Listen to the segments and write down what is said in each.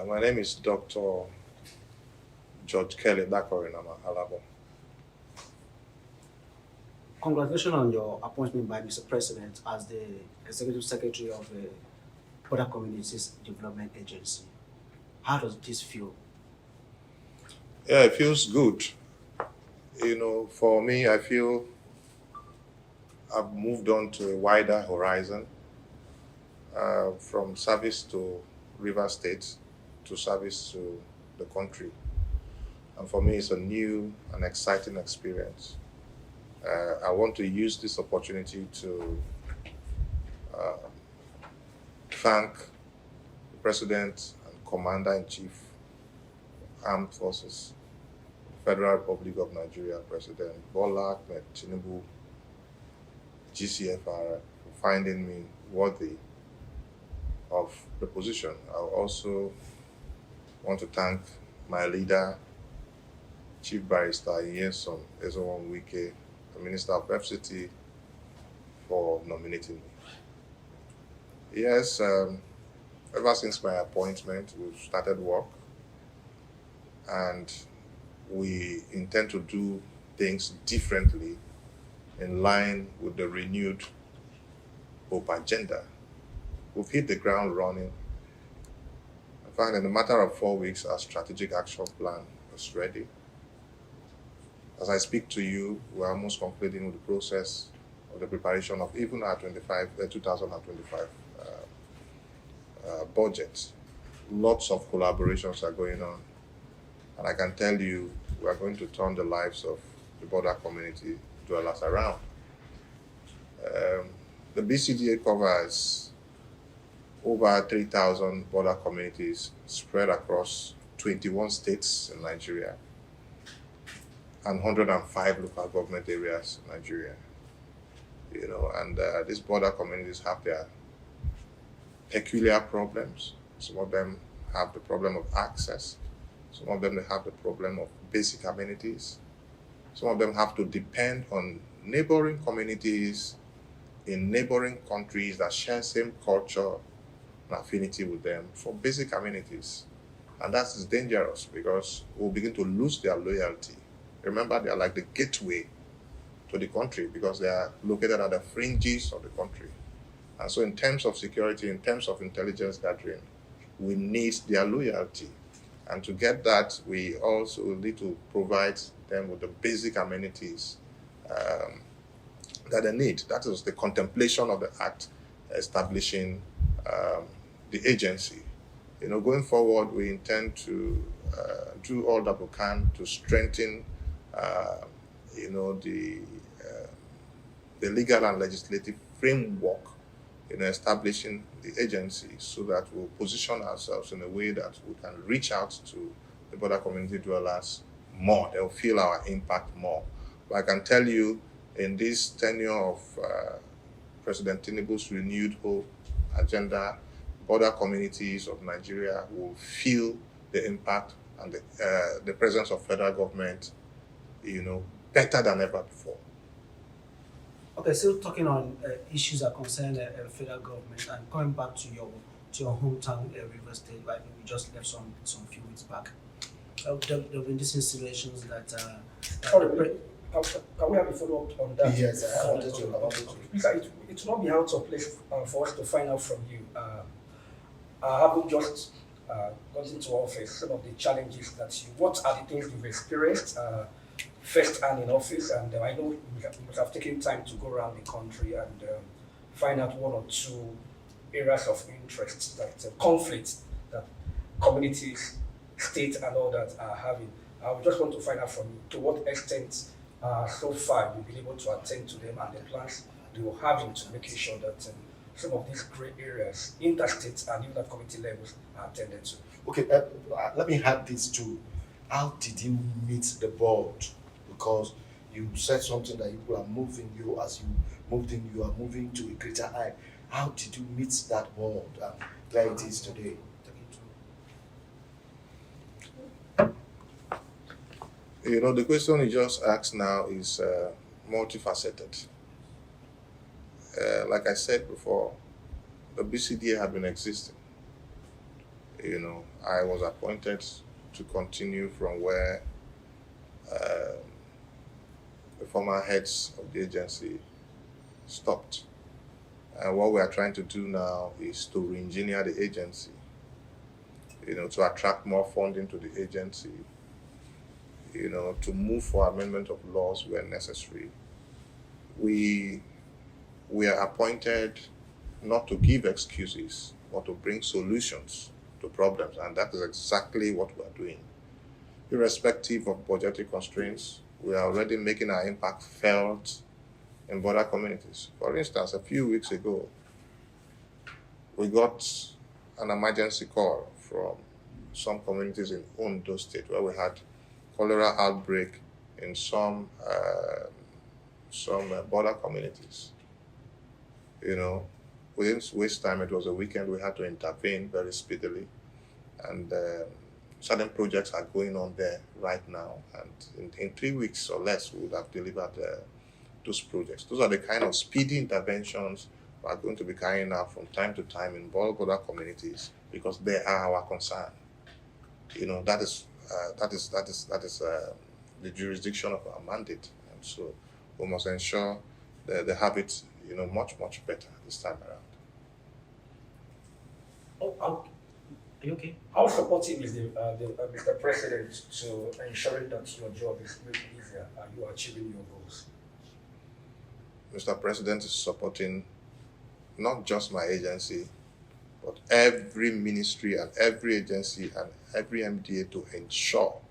My name is Dr. George Kelly Dakorinama Alabo. Congratulations on your appointment by Mr. President as the Executive Secretary of the Border Communities Development Agency. How does this feel? Yeah, it feels good. For me, I feel I've moved on to a wider horizon from service to River State to service to the country. And for me, it's a new and exciting experience. I want to use this opportunity to thank the President and Commander-in-Chief, Armed Forces, Federal Republic of Nigeria, President Bola Ahmed Tinubu, GCFR, for finding me worthy of the position. I also want to thank my leader, Chief Barrister Nyesom Ezewonwike, the Minister of FCT, for nominating me. Yes, ever since my appointment, we've started work, and we intend to do things differently in line with the renewed Hope agenda. We've hit the ground running. In fact, in a matter of 4 weeks, our strategic action plan is ready. As I speak to you, we're almost completing with the process of the preparation of even our 2025 budget. Lots of collaborations are going on. And I can tell you, we are going to turn the lives of the border community dwellers around. The BCDA covers over 3,000 border communities spread across 21 states in Nigeria and 105 local government areas in Nigeria. And these border communities have their peculiar problems. Some of them have the problem of access. Some of them have the problem of basic amenities. Some of them have to depend on neighboring communities in neighboring countries that share same culture and affinity with them for basic amenities. And that is dangerous because we'll begin to lose their loyalty. Remember, they are like the gateway to the country because they are located at the fringes of the country. And so in terms of security, in terms of intelligence gathering, we need their loyalty. And to get that, we also need to provide them with the basic amenities that they need. That is the contemplation of the act establishing the agency. Going forward, we intend to do all that we can to strengthen, the legal and legislative framework in establishing the agency so that we'll position ourselves in a way that we can reach out to the border community dwellers more. They'll feel our impact more. But I can tell you, in this tenure of President Tinubu's renewed Hope agenda, border communities of Nigeria will feel the impact and the presence of federal government, better than ever before. Okay, still talking on issues that concern the federal government and coming back to your hometown, River State. I think we just left some few weeks back. There have been these insinuations that. Sorry, can we have a follow up on that? Yes, I wanted to. It will not be out of place for us to find out from you. Having just got into office, some of the challenges what are the things you've experienced firsthand in office, and I know you must have taken time to go around the country and find out one or two areas of interest, conflicts that communities, states, and all that are having. We just want to find out from you to what extent so far you've been able to attend to them and the plans you're having to make sure that some of these gray areas, interstate and even at community levels, are attended to. Okay, let me add this too. How did you meet the board? Because you said something that you are moving, you are moving to a greater height. How did you meet that board and where it is today? The question you just asked now is multifaceted. Like I said before, the BCDA had been existing. I was appointed to continue from where the former heads of the agency stopped. And what we are trying to do now is to re-engineer the agency, to attract more funding to the agency, to move for amendment of laws where necessary. We are appointed not to give excuses, but to bring solutions to problems, and that is exactly what we are doing. Irrespective of budgetary constraints, we are already making our impact felt in border communities. For instance, a few weeks ago, we got an emergency call from some communities in Ondo State where we had cholera outbreak in some border communities. We didn't waste time. It was a weekend. We had to intervene very speedily, and certain projects are going on there right now. And in 3 weeks or less, we would have delivered those projects. Those are the kind of speedy interventions we are going to be carrying out from time to time in border communities, because they are our concern. That is the jurisdiction of our mandate, and so we must ensure that they have it, much better this time around. Are you okay? How supportive is the Mr. President to ensuring that your job is made easier and you are achieving your goals? Mr. President is supporting not just my agency, but every ministry and every agency and every MDA to ensure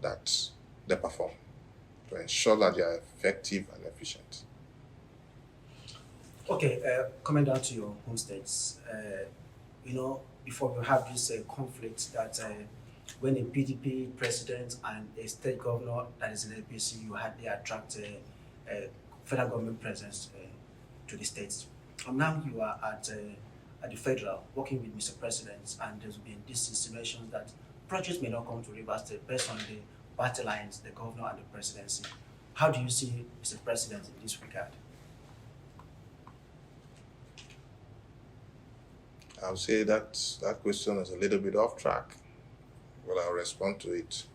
that they perform, to ensure that they are effective and efficient. Okay, coming down to your home states, before we have this conflict that when a PDP president and a state governor that is in APC, they attract federal government presence to the states. And now you are at the federal, working with Mr. President, and there's been these insinuations that projects may not come to Rivers State based on the party lines, the governor and the presidency. How do you see Mr. President in this regard? I'll say that question is a little bit off track, but I'll respond to it.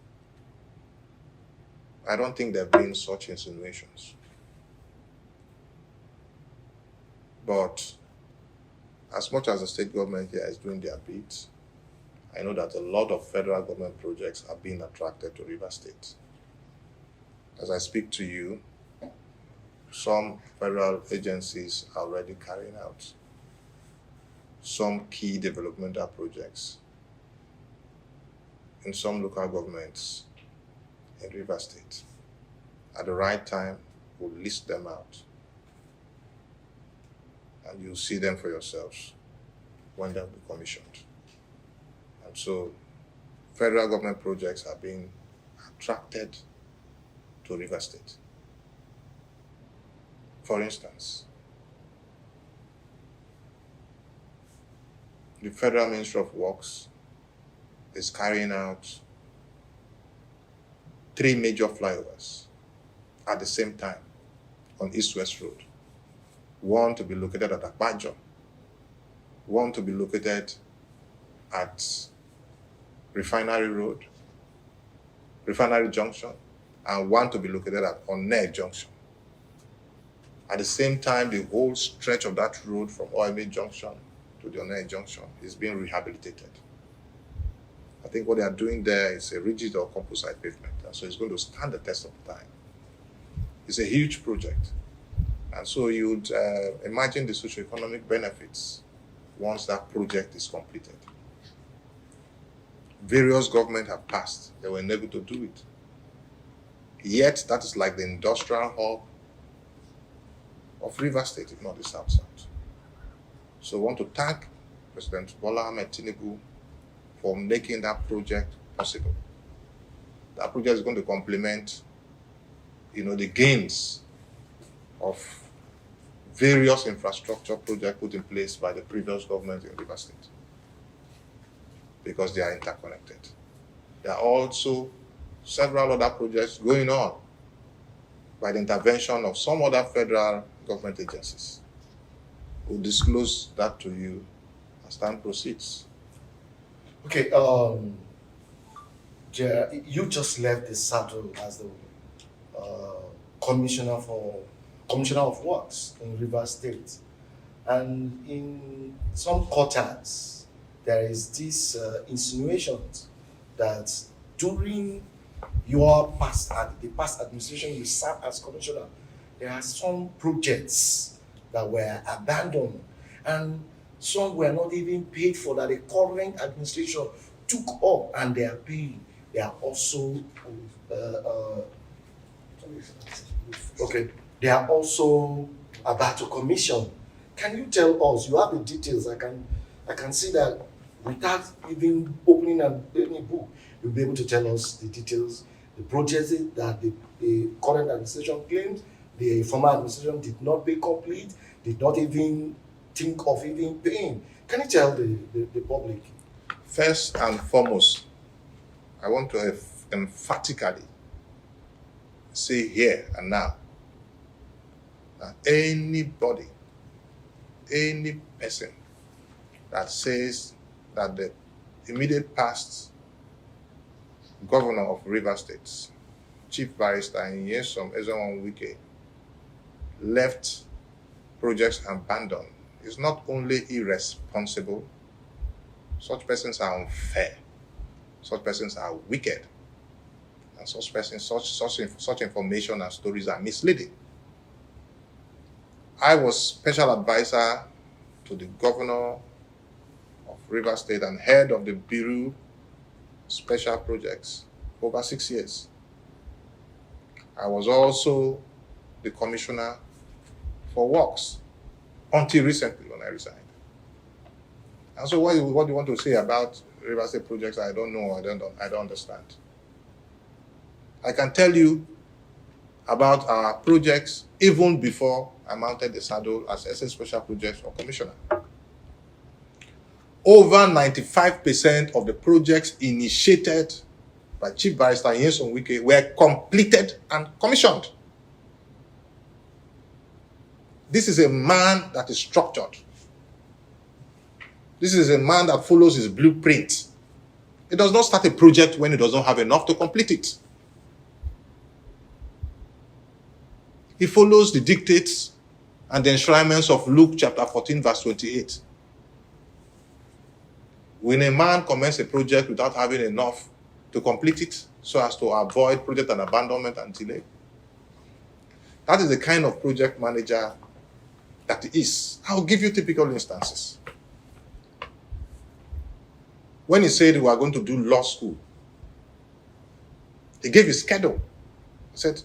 I don't think there have been such insinuations. But as much as the state government here is doing their bit, I know that a lot of federal government projects are being attracted to Rivers State. As I speak to you, some federal agencies are already carrying out some key developmental projects in some local governments in Rivers State. At the right time, we'll list them out, and you'll see them for yourselves when they'll be commissioned. And so federal government projects are being attracted to Rivers State. For instance, the Federal Ministry of Works is carrying out 3 major flyovers at the same time on East-West Road. One to be located at Akbajo, one to be located at Refinery Junction, and one to be located at Onne Junction. At the same time, the whole stretch of that road from OMA Junction to the Onne Junction is being rehabilitated. I think what they are doing there is a rigid or composite pavement, and so it's going to stand the test of time. It's a huge project, and so you'd imagine the socioeconomic benefits once that project is completed. Various governments have passed, they were unable to do it. Yet that is like the industrial hub of Rivers State, if not the South. So I want to thank President Bola Ahmed Tinubu for making that project possible. That project is going to complement, the gains of various infrastructure projects put in place by the previous government in Rivers State, because they are interconnected. There are also several other projects going on by the intervention of some other federal government agencies. We'll disclose that to you as time proceeds. Okay, you just left the saddle as the uh, commissioner of works in Rivers State, and in some quarters there is this insinuation that during the past administration you served as commissioner, there are some projects that were abandoned and some were not even paid for that the current administration took up and they are paying. They are also okay. They are also about to commission. Can you tell us? You have the details. I can see that without even opening any book, you'll be able to tell us the details, the projects that the current administration claims the former administration did not pay complete, did not even think of even paying. Can you tell the public? First and foremost, I want to emphatically say here and now that anybody, any person that says that the immediate past governor of Rivers State, Chief Barrister Nyesom Ezenwa-Wike, left projects abandoned is not only irresponsible, such persons are unfair, such persons are wicked, and such information and stories are misleading. I was special advisor to the governor of Rivers State and head of the Bureau Special Projects for over 6 years. I was also the commissioner for works until recently when I resigned. And so what do you want to say about Rivers State projects? I don't know, I don't understand. I can tell you about our projects even before I mounted the saddle as SS Special Projects or Commissioner. Over 95% of the projects initiated by Chief Barrister Nyesom-Wike were completed and commissioned. This is a man that is structured. This is a man that follows his blueprint. He does not start a project when he does not have enough to complete it. He follows the dictates and the enshrinements of Luke chapter 14, verse 28. When a man commences a project without having enough to complete it, so as to avoid project and abandonment and delay, that is the kind of project manager that he is. I'll give you typical instances. When he said we are going to do law school, he gave his schedule. He said,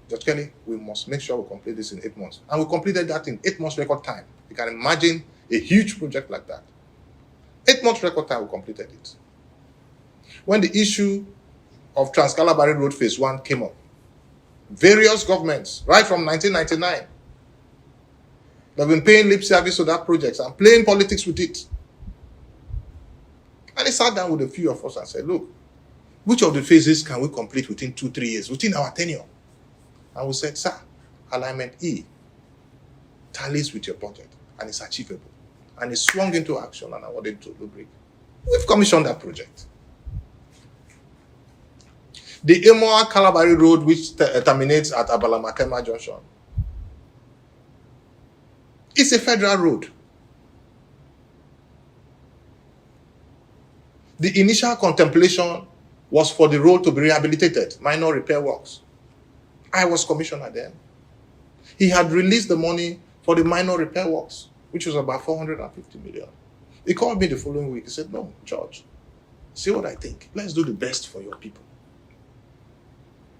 Judge Kelly, we must make sure we complete this in 8 months. And we completed that in 8 months record time. You can imagine a huge project like that. 8 months record time, we completed it. When the issue of Trans-Calabari Road Phase 1 came up, various governments, right from 1999, they've been paying lip service to that project and playing politics with it. And he sat down with a few of us and said, look, which of the phases can we complete within 2-3 years, within our tenure? And we said, sir, alignment E tallies with your budget and it's achievable. And he swung into action and awarded to Lubric. We've commissioned that project. The Emoa Calabari Road, which terminates at Abalamakema Junction, it's a federal road. The initial contemplation was for the road to be rehabilitated, minor repair works. I was commissioner then. He had released the money for the minor repair works, which was about 450 million. He called me the following week. He said, no, George, see what I think. Let's do the best for your people.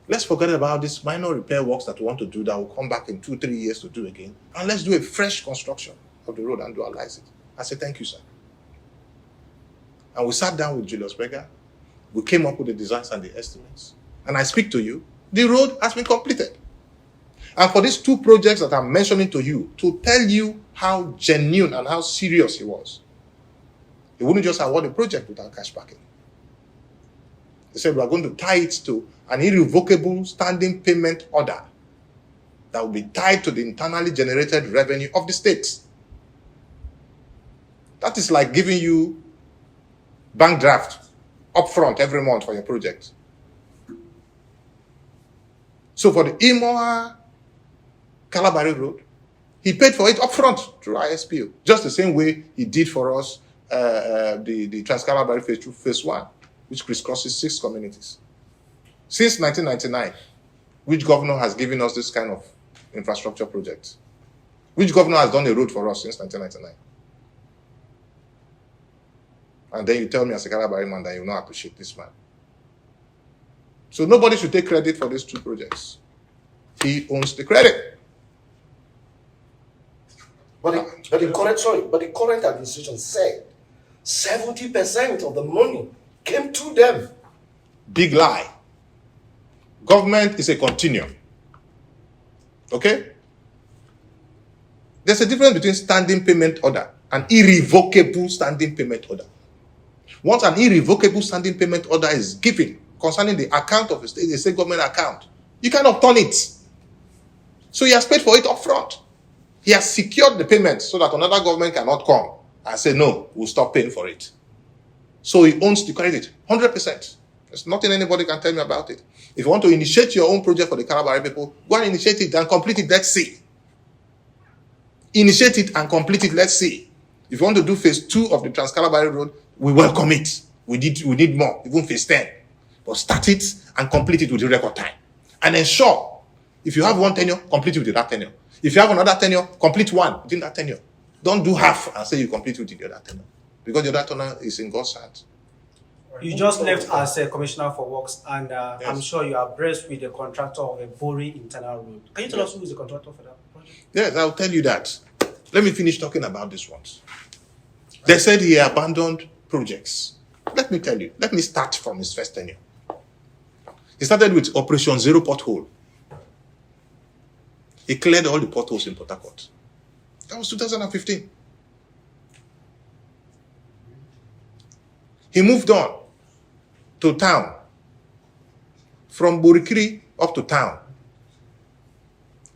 Let's forget about these minor repair works that we want to do that will come back in 2-3 years to do again. And let's do a fresh construction of the road and dualize it. I said, thank you, sir. And we sat down with Julius Berger. We came up with the designs and the estimates. And I speak to you, the road has been completed. And for these 2 projects that I'm mentioning to you, to tell you how genuine and how serious he was, he wouldn't just award the project without cash backing. He said, we are going to tie it to an irrevocable standing payment order that will be tied to the internally generated revenue of the state. That is like giving you bank draft upfront every month for your project. So for the Imoa Calabari Road, he paid for it upfront through ISPO, just the same way he did for us the Trans-Calabari Phase 1, which crisscrosses 6 communities. Since 1999, which governor has given us this kind of infrastructure project? Which governor has done a road for us since 1999? And then you tell me as a Calabari man that you not appreciate this man. So nobody should take credit for these 2 projects. He owns the credit. But the current administration said 70% of the money came to them. Big lie. Government is a continuum. Okay? There's a difference between standing payment order and irrevocable standing payment order. Once an irrevocable standing payment order is given concerning the account of a state government account, you cannot turn it. So he has paid for it upfront. He has secured the payment so that another government cannot come and say, no, we'll stop paying for it. So he owns the credit, 100%. There's nothing anybody can tell me about it. If you want to initiate your own project for the Calabari people, go and initiate it and complete it, let's see. Initiate it and complete it, let's see. If you want to do phase 2 of the Trans-Calabari Road, we welcome it. We need more, even phase 10. But start it and complete it within record time. And ensure, if you have one tenure, complete it within that tenure. If you have another tenure, complete one within that tenure. Don't do half and say you complete within the other tenure. Because the other tenure is in God's hands. You just left as a commissioner for works, and Yes. I'm sure you are abreast with the contractor of a Bori internal road. Can you tell us who is the contractor for that project? Yes, I'll tell you that. Let me finish talking about this one. They said he abandoned projects. Let me tell you. Let me start from his first tenure. He started with Operation Zero Pothole. He cleared all the potholes in Port Harcourt. That was 2015. He moved on to town. From Burikiri up to town.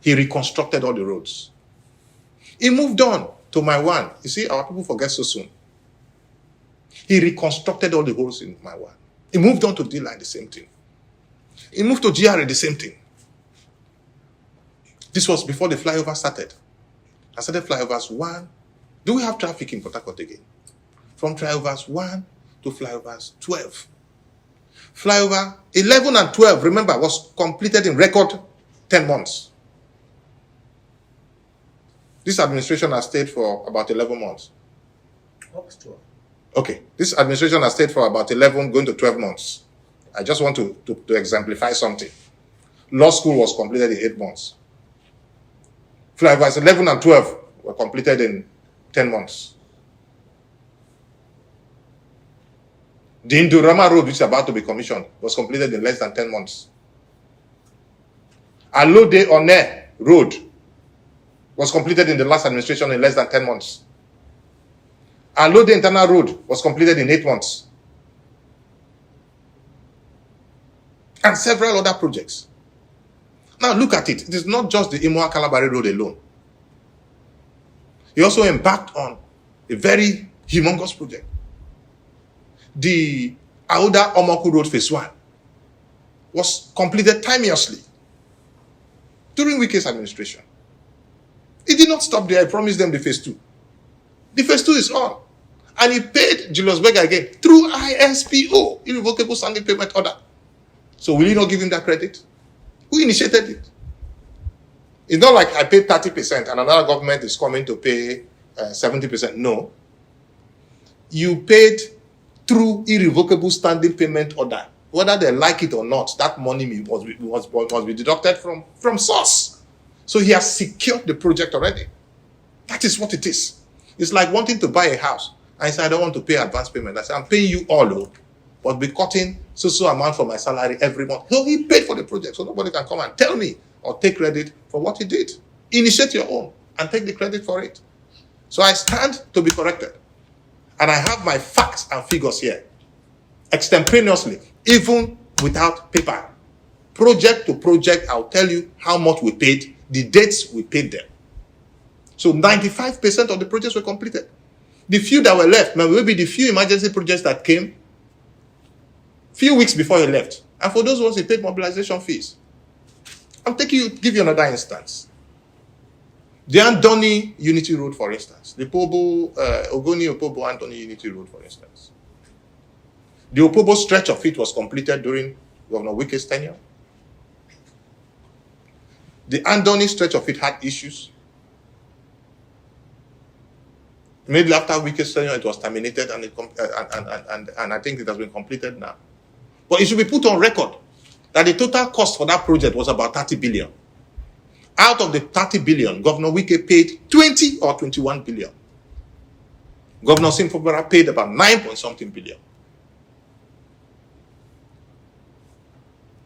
He reconstructed all the roads. He moved on to my one. You see, our people forget so soon. He reconstructed all the holes in my one. He moved on to D-Line, the same thing. He moved to GRA, the same thing. This was before the flyover started. I started flyovers 1. Do we have traffic in Port Harcourt again? From flyovers 1 to flyovers 12. Flyover 11 and 12, remember, was completed in record 10 months. This administration has stayed for about 11 months. What was 12? Okay, this administration has stayed for about 11, going to 12 months. I just want to exemplify something. Law school was completed in 8 months. Flyovers 11 and 12 were completed in 10 months. The Indorama Road, which is about to be commissioned, was completed in less than 10 months. Alode One Road was completed in the last administration in less than 10 months. Alode Internal Road was completed in 8 months. And several other projects. Now look at it. It is not just the Imoa Calabari Road alone. He also embarked on a very humongous project. The Auda Omoku Road Phase 1 was completed timeously during Wike's administration. He did not stop there. I promised them the Phase 2. The Phase 2 is on. And he paid Julius Berger again through ISPO, Irrevocable Standing Payment Order. So will you not give him that credit? Who initiated it? It's not like I paid 30% and another government is coming to pay 70%. No. You paid through Irrevocable Standing Payment Order. Whether they like it or not, that money must be deducted from source. So he has secured the project already. That is what it is. It's like wanting to buy a house. I said, I don't want to pay advance payment. I said, I'm paying you all, but be cutting so amount from my salary every month. So he paid for the project, so nobody can come and tell me or take credit for what he did. Initiate your own and take the credit for it. So I stand to be corrected. And I have my facts and figures here, extemporaneously, even without paper. Project to project, I'll tell you how much we paid, the dates we paid them. So 95% of the projects were completed. The few that were left, maybe the few emergency projects that came few weeks before he left. And for those ones, he paid mobilization fees. Give you another instance. The Andoni Unity Road, for instance. The Ogoni Opobo Andoni Unity Road, for instance. The Opobo stretch of it was completed during Governor Wike's tenure. The Andoni stretch of it had issues. Immediately after Wike's tenure, it was terminated, and I think it has been completed now. But it should be put on record that the total cost for that project was about 30 billion. Out of the 30 billion, Governor Wike paid 20 or 21 billion. Governor Simfobara paid about 9-point-something billion.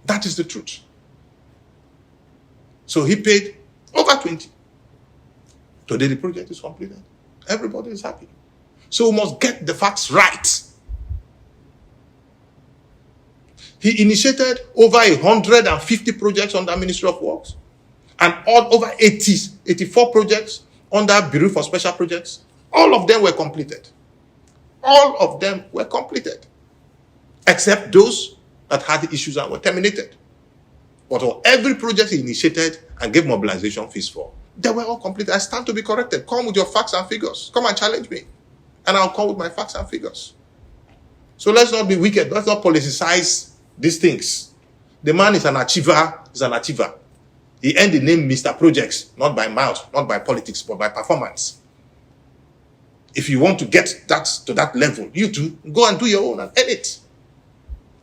That is the truth. So he paid over 20. Today the project is completed. Everybody is happy. So we must get the facts right. He initiated over 150 projects under Ministry of Works and over 84 projects under Bureau for Special Projects. All of them were completed. All of them were completed, except those that had issues and were terminated. But for every project he initiated and gave mobilization fees for, they were all completed. I stand to be corrected. Come with your facts and figures. Come and challenge me, and I'll come with my facts and figures. So let's not be wicked. Let's not politicize these things. The man is an achiever. He's an achiever. He earned the name Mr. Projects, not by mouth, not by politics, but by performance. If you want to get that to that level, you too, go and do your own and earn it.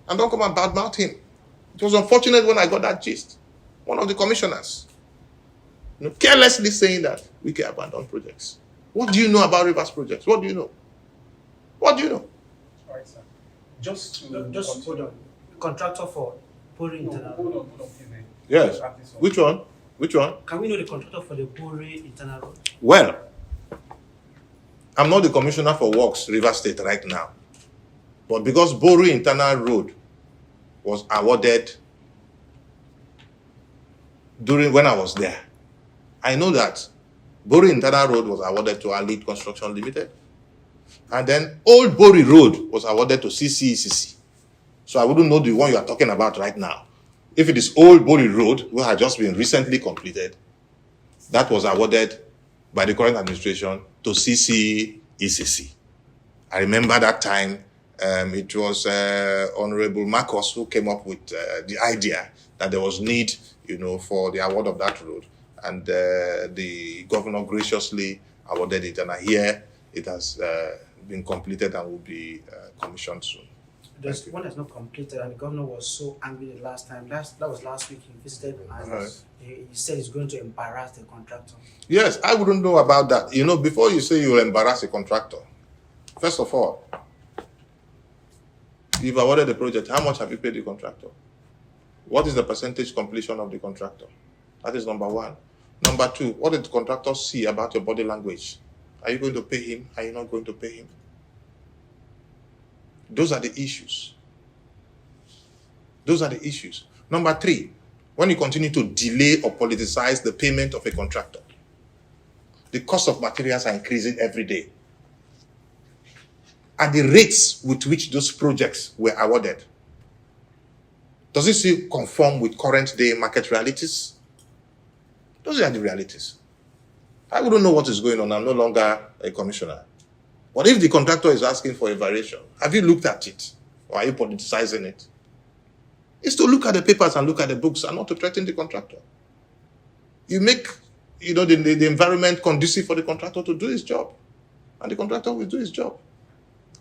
And don't come and badmouth him. It was unfortunate when I got that gist. One of the commissioners, carelessly saying that we can abandon projects. What do you know about Rivers projects? What do you know? What do you know? All right, sir. Just hold on. Contractor for Bori Internal Road. Hold on, please. Yes. Which one? Which one? Can we know the contractor for the Bori Internal Road? Well, I'm not the commissioner for Works, Rivers State, right now. But because Bori Internal Road was awarded when I was there, I know that Bori Internal Road was awarded to Elite Construction Limited. And then Old Bori Road was awarded to CCECC. So I wouldn't know the one you are talking about right now. If it is Old Bori Road, which had just been recently completed, that was awarded by the current administration to CCECC. I remember that time it was Honorable Marcos who came up with the idea that there was need, for the award of that road. And the governor graciously awarded it. And I hear it has been completed and will be commissioned soon. There's one that's not completed, and the governor was so angry the last time. That was last week. He visited, and he said he's going to embarrass the contractor. Yes, I wouldn't know about that. Before you say you will embarrass a contractor, first of all, you've awarded the project. How much have you paid the contractor? What is the percentage completion of the contractor? That is number one. Number two, what did the contractor see about your body language? Are you going to pay him? Are you not going to pay him? Those are the issues. Those are the issues. Number three, when you continue to delay or politicize the payment of a contractor, the cost of materials are increasing every day. At the rates with which those projects were awarded, does it still conform with current day market realities? Those are the realities. I wouldn't know what is going on. I'm no longer a commissioner. But if the contractor is asking for a variation, have you looked at it? Or are you politicizing it? It's to look at the papers and look at the books and not to threaten the contractor. You make the environment conducive for the contractor to do his job. And the contractor will do his job.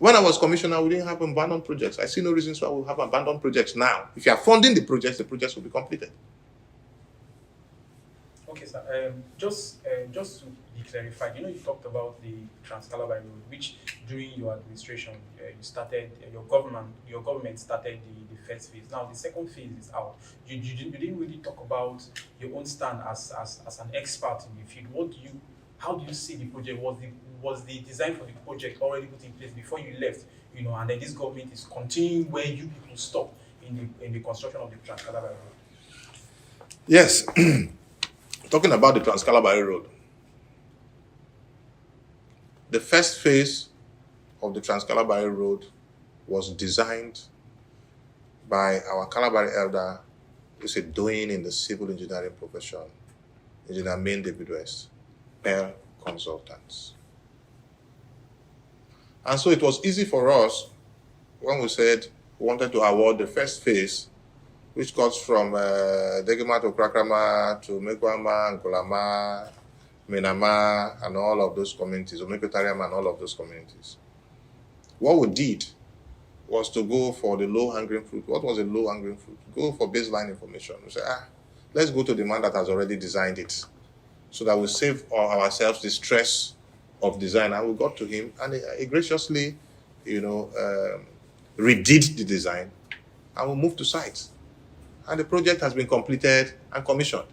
When I was commissioner, we didn't have abandoned projects. I see no reasons why we'll have abandoned projects now. If you are funding the projects will be completed. Okay, sir. Just to be clarified, you talked about the Trans-Calabar Road, which during your administration you started, your government started the first phase. Now the second phase is out. You didn't really talk about your own stand as an expert in the field. How do you see the project? Was the design for the project already put in place before you left? And then this government is continuing where you people stop in the construction of the Trans-Calabar Road. Yes. Talking about the Trans-Calabar Road, the first phase of the Trans-Calabari Road was designed by our Calabari elder, who's a doyen in the civil engineering profession, Engineer Main David West, Pearl Consultants. And so it was easy for us when we said we wanted to award the first phase, which goes from Degema to Krakrama to Mekwama, Nkolama, Menama, and all of those communities, Omekotariama and all of those communities. What we did was to go for the low-hanging fruit. What was a low-hanging fruit? Go for baseline information. We say, let's go to the man that has already designed it, so that we save ourselves the stress of design. And we got to him, and he graciously, redid the design, and we moved to site. And the project has been completed and commissioned.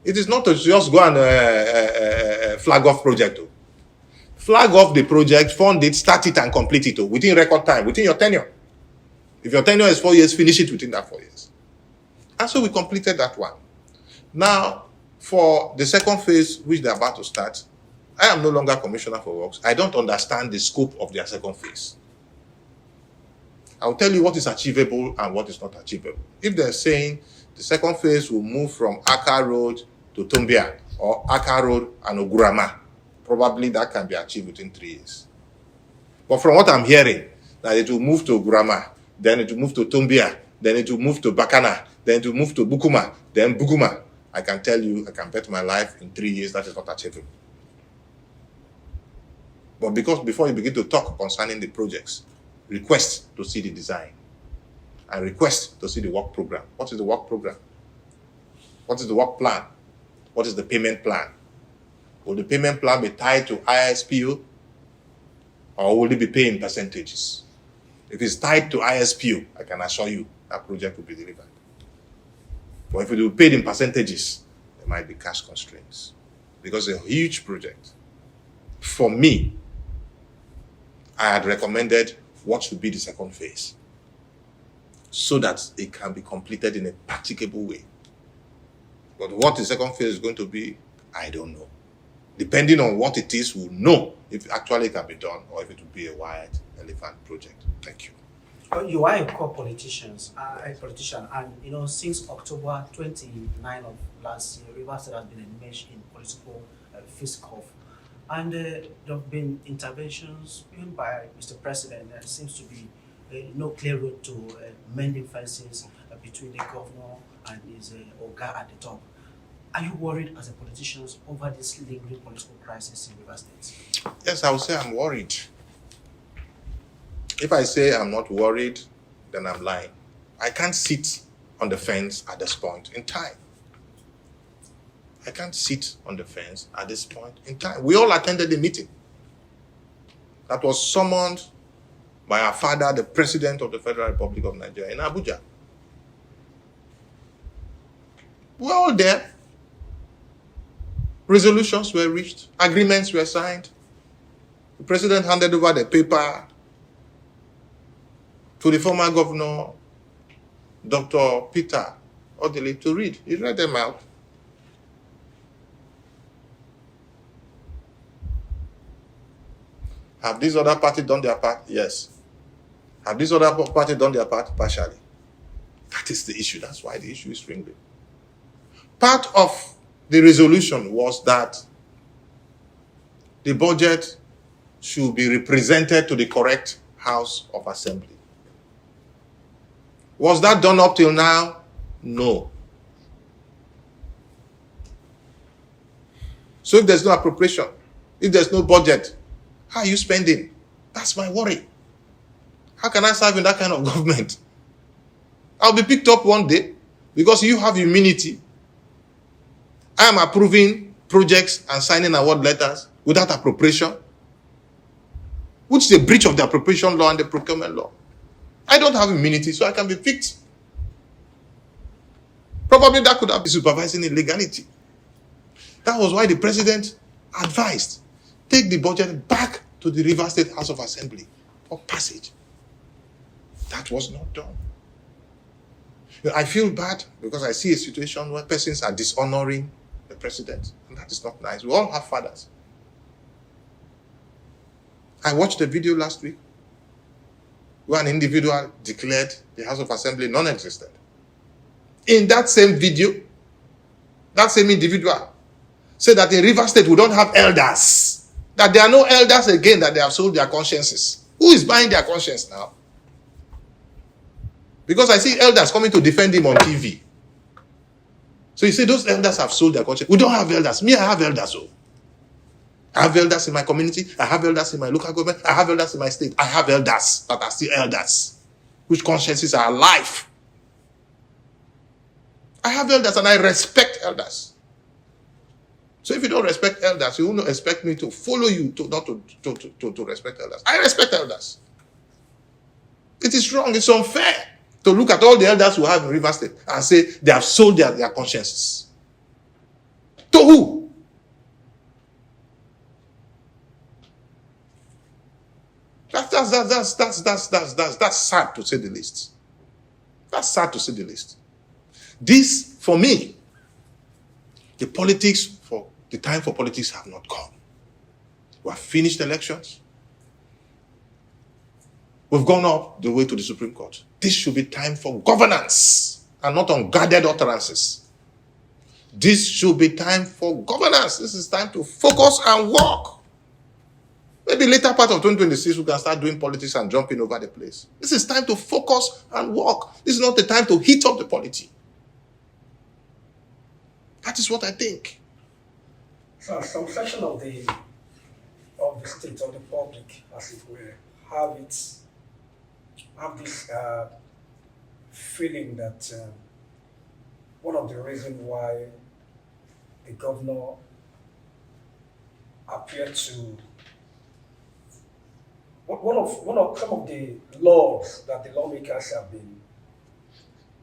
It is not to just go and flag off project. Flag off the project, fund it, start it, and complete it within record time, within your tenure. If your tenure is 4 years, finish it within that 4 years. And so we completed that one. Now, for the second phase, which they're about to start, I am no longer Commissioner for Works. I don't understand the scope of their second phase. I'll tell you what is achievable and what is not achievable. If they're saying the second phase will move from Aka Road to Tombia, or Aka Road and Ogurama, probably that can be achieved within 3 years. But from what I'm hearing, that it will move to Ogurama, then it will move to Tombia, then it will move to Bakana, then it will move to Bukuma, then Buguma. I can tell you, I can bet my life in 3 years that is not achievable. But because before you begin to talk concerning the projects, request to see the design and request to see the work program. What is the work program? What is the work plan? What is the payment plan? Will the payment plan be tied to ISPO, or will it be paid in percentages? If it's tied to ISPO, I can assure you that project will be delivered. But if it will be paid in percentages, there might be cash constraints, because it's a huge project. For me, I had recommended what should be the second phase, so that it can be completed in a practicable way. But what the second phase is going to be, I don't know. Depending on what it is, we'll know if it actually can be done or if it will be a white elephant project. Thank you. You are a core politician, and since October 29 of last year, Rivers State has been enmeshed in political fisticuff. And there have been interventions even by Mr. President. There seems to be no clear road to mending fences between the governor and his Oga at the top. Are you worried as a politician over this lingering political crisis in Rivers State? Yes, I would say I'm worried. If I say I'm not worried, then I'm lying. I can't sit on the fence at this point in time. I can't sit on the fence at this point in time. We all attended the meeting that was summoned by our father, the President of the Federal Republic of Nigeria, in Abuja. We're all there. Resolutions were reached. Agreements were signed. The President handed over the paper to the former governor, Dr. Peter Odili, to read. He read them out. Have these other parties done their part? Yes. Have these other parties done their part? Partially. That is the issue. That's why the issue is ringing. Part of the resolution was that the budget should be represented to the correct House of Assembly. Was that done up till now? No. So if there's no appropriation, if there's no budget, how are you spending? That's my worry. How can I serve in that kind of government? I'll be picked up one day because you have immunity. I am approving projects and signing award letters without appropriation, which is a breach of the appropriation law and the procurement law. I don't have immunity, so I can be picked. Probably that could have been supervising illegality. That was why the president advised, take the budget back to the Rivers State House of Assembly for passage. That was not done. I feel bad because I see a situation where persons are dishonoring the president, and that is not nice. We all have fathers. I watched the video last week where an individual declared the House of Assembly non-existent. In that same video, that same individual said that in Rivers State we don't have elders, that there are no elders again, that they have sold their consciences. Who is buying their conscience now? Because I see elders coming to defend him on TV. So you say those elders have sold their conscience. We don't have elders. Me, I have elders. Oh. I have elders in my community. I have elders in my local government. I have elders in my state. I have elders that are still elders, whose consciences are alive. I have elders and I respect elders. So if you don't respect elders, you will not expect me to follow you to respect elders. I respect elders. It is wrong. It's unfair to look at all the elders who have in Rivers State and say they have sold their consciences. To who? That's sad to say the least. That's sad to say the least. This, for me, the time for politics have not come. We have finished elections. We've gone up the way to the Supreme Court. This should be time for governance and not unguarded utterances. This should be time for governance. This is time to focus and work. Maybe later part of 2026, we can start doing politics and jumping over the place. This is time to focus and work. This is not the time to heat up the polity. That is what I think. So some section of the state, of the public, as it were, have this feeling that one of the reasons why the governor appeared to one of some of the laws that the lawmakers have been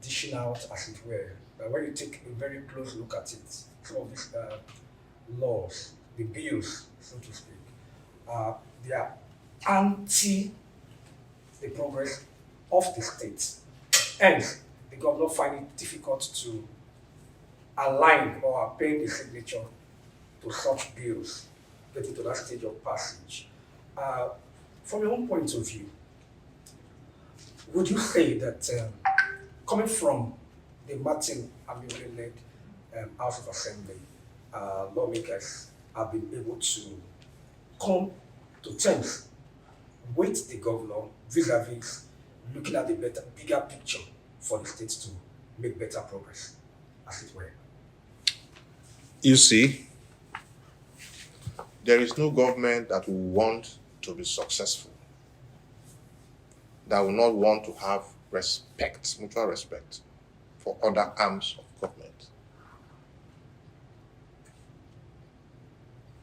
dishing out, as it were, that when you take a very close look at it, some of these laws, the bills, so to speak, they are anti the progress of the state. Hence, the governor finds it difficult to align or append the signature to such bills, getting to that stage of passage. From your own point of view, would you say that coming from the Martin Amiole-led House of Assembly, lawmakers have been able to come to terms with the governor vis-a-vis looking at the bigger picture for the state to make better progress, as it were? You see, there is no government that will want to be successful, that will not want to have respect, mutual respect for other arms of government.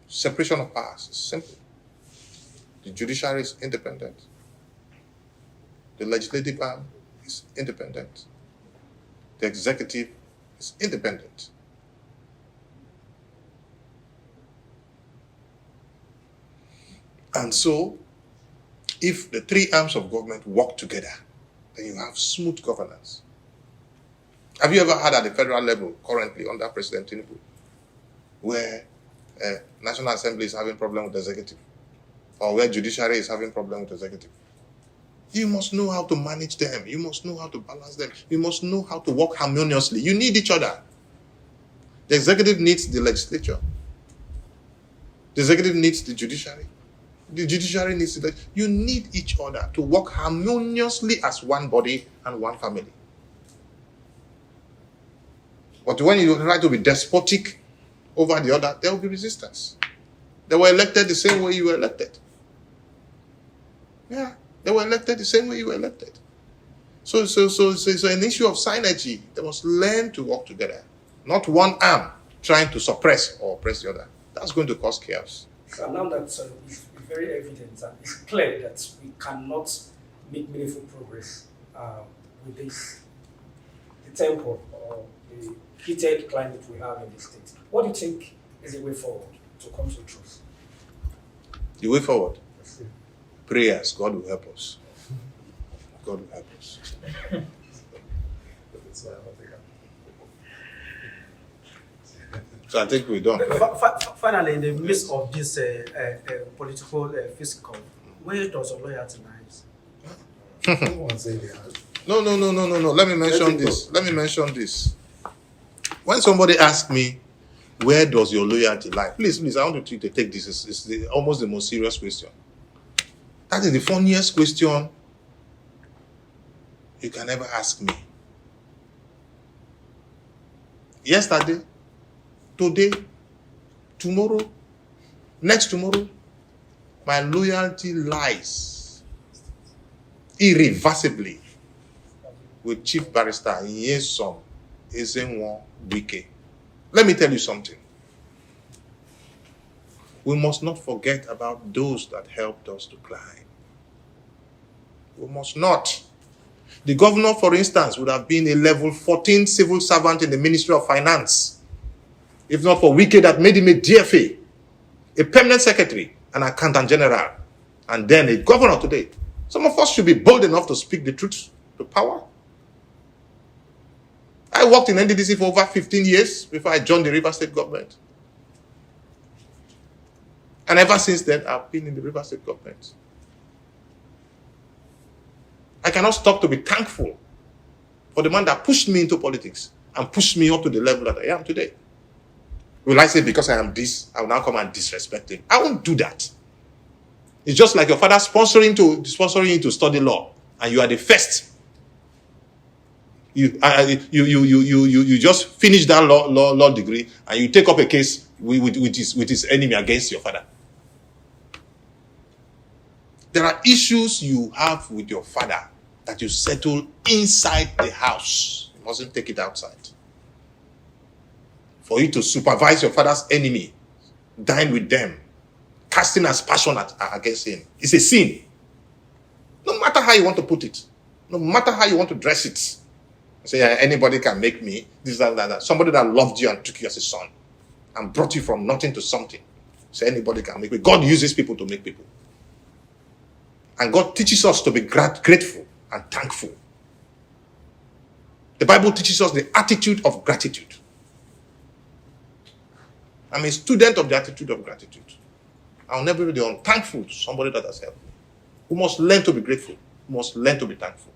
Separation of powers is simple. The judiciary is independent. The legislative arm is independent. The executive is independent. And so, if the three arms of government work together, then you have smooth governance. Have you ever had at the federal level, currently under President Tinubu, where National Assembly is having problem with the executive, or where judiciary is having problem with the executive? You must know how to manage them. You must know how to balance them. You must know how to work harmoniously. You need each other. The executive needs the legislature. The executive needs the judiciary. The judiciary needs the legislature. You need each other to work harmoniously as one body and one family. But when you try to be despotic over the other, there will be resistance. They were elected the same way you were elected. Yeah, they were elected the same way you were elected. So it's an issue of synergy. They must learn to work together. Not one arm trying to suppress or oppress the other. That's going to cause chaos. So now that it's very evident and it's clear that we cannot make meaningful progress with this, the tempo or the heated climate we have in the state. What do you think is the way forward to come to truth? The way forward? Prayers. God will help us. God will help us. So I think we're done. Finally, in the midst of this political fiscal, where does a loyalty lie? No one said they have. No. Let me mention Let it this. go. Let me mention this. When somebody asks me, where does your loyalty lie? Please, I want you to take this. It's almost the most serious question. That is the funniest question you can ever ask me. Yesterday, today, tomorrow, next tomorrow, my loyalty lies irreversibly with Chief Barrister Nyesom Ezenwo Wike. Let me tell you something. We must not forget about those that helped us to climb. We must not. The governor, for instance, would have been a level 14 civil servant in the Ministry of Finance, if not for Wike that made him a DFA, a permanent secretary, an accountant general, and then a governor today. Some of us should be bold enough to speak the truth to power. I worked in NDDC for over 15 years before I joined the Rivers State government. And ever since then, I've been in the Rivers State government. I cannot stop to be thankful for the man that pushed me into politics and pushed me up to the level that I am today. Will I say because I am this, I will now come and disrespect him? I won't do that. It's just like your father sponsoring you to study law, and you are the first. You just finish that law degree, and you take up a case with his enemy against your father. There are issues you have with your father that you settle inside the house. You mustn't take it outside. For you to supervise your father's enemy, dine with them, casting aspersion against him, it's a sin. No matter how you want to put it, no matter how you want to dress it. Say, anybody can make me, this, that. Somebody that loved you and took you as a son and brought you from nothing to something. Say, anybody can make me. God uses people to make people. And God teaches us to be grateful and thankful. The Bible teaches us the attitude of gratitude. I'm a student of the attitude of gratitude. I'll never be unthankful to somebody that has helped me. We must learn to be grateful. We must learn to be thankful.